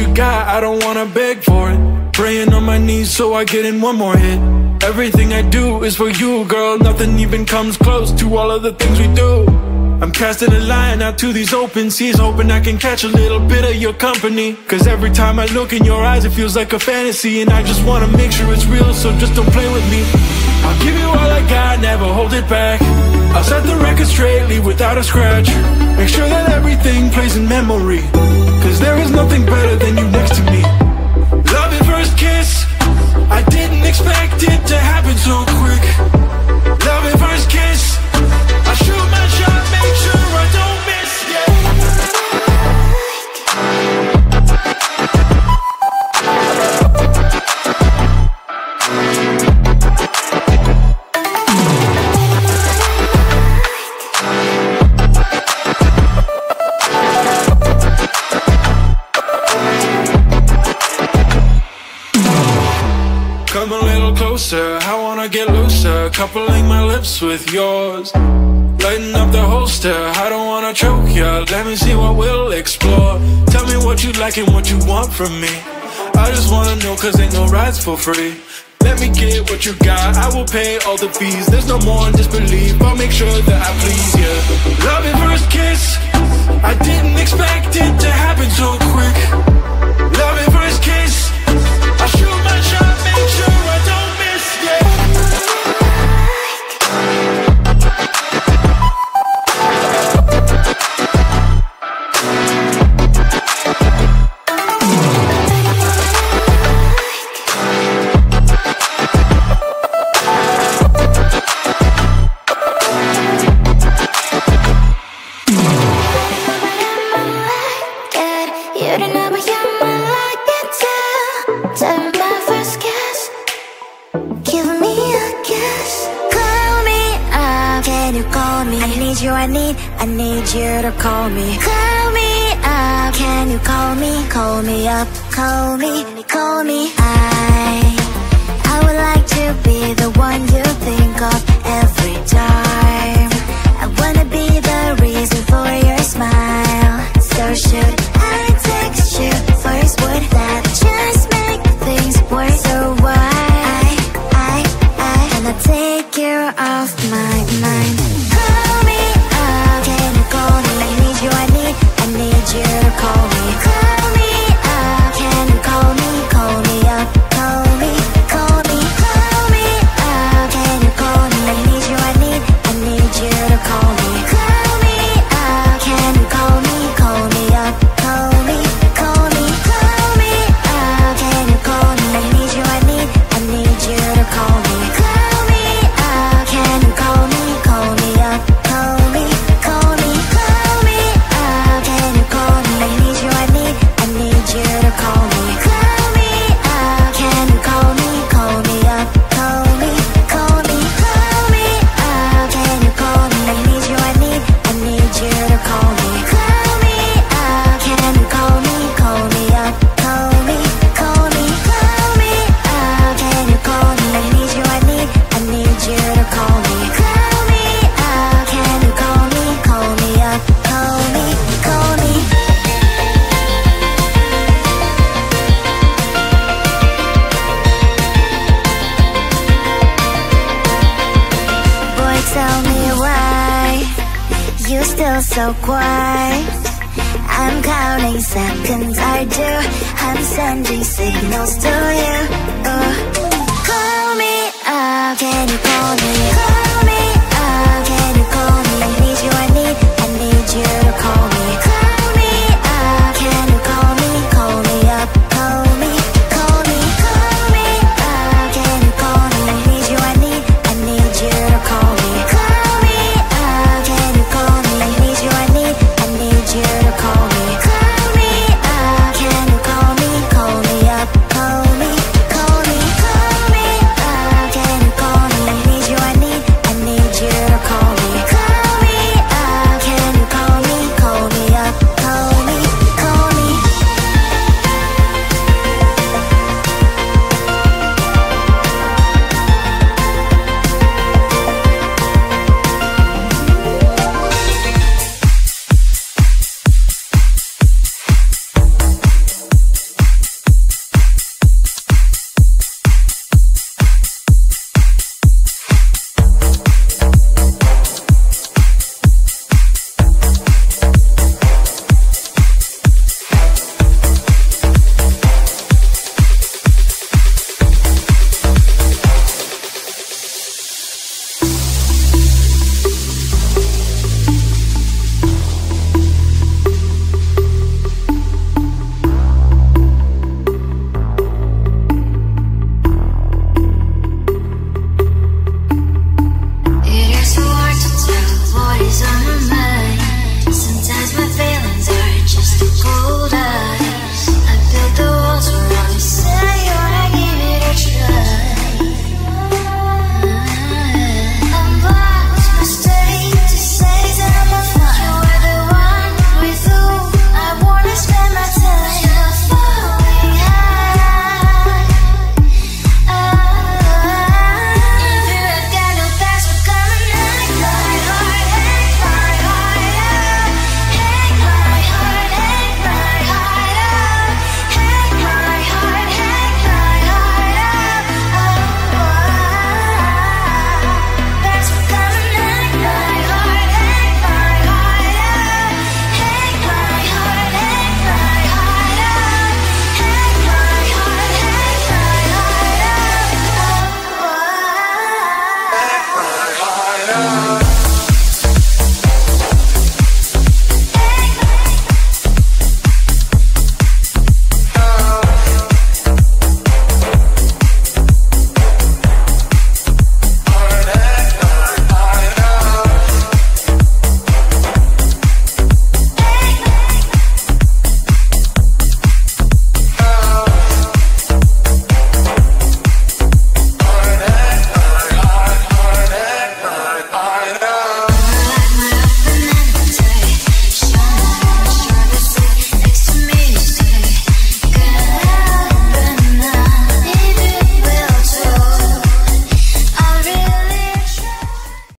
you got, I don't wanna beg for it. Praying on my knees so I get in one more hit. Everything I do is for you, girl. Nothing even comes close to all of the things we do. I'm casting a line out to these open seas, hoping I can catch a little bit of your company. Cause every time I look in your eyes, it feels like a fantasy. And I just wanna make sure it's real, so just don't play with me. I'll give you all I got, never hold it back. I'll set the record straight, leave without a scratch. Make sure that everything plays in memory. Cause there is nothing better than you next to me. Love at first kiss, I didn't expect it to happen so quick. Love at first kiss, I shoot my shot, make sure I don't miss, Come a little closer, I wanna get looser. Coupling my lips with yours, lighten up the holster, I don't wanna choke ya. Let me see what we'll explore. Tell me what you like and what you want from me. I just wanna know, cause ain't no rides for free. Let me get what you got, I will pay all the fees. There's no more in disbelief, I'll make sure that I please ya. Love at first kiss, I didn't expect it to happen so quick. Love at first kiss, I shoot my shot, make sure I don't miss, I need you to call me. Call me up. Can you call me? Call me up. Call me. Call me. I would like to be the one you think of every time. I wanna be the reason for your smile. So should I text you first? Would that just make things worse? So why and I take you off my mind. I need you to call me. Call me up. Can you call me? Call me up. Call me. Call me. Call me up. Can you call me? I need you to call me. Call me up. Can you call me? Call me up. Call me. Call me. Call me up. Can you call me? I need you to call me. Call me up. Can you call me? Call me up. Call me. Call me. Call me up. Can you call me? I need you to call me. Call me up. Can you call me? Call me up. Call me. Call me. Call me up. Can you call me? I need you to call me. Call me up. Can you call me? Call me up. Call me. Call me. Call me up. Can you call me? I need you to call me. Call me up. Can you call me? Call me up. Call me. Call me. Boy, tell me why you still so quiet. I'm counting seconds, I do. I'm sending signals to you.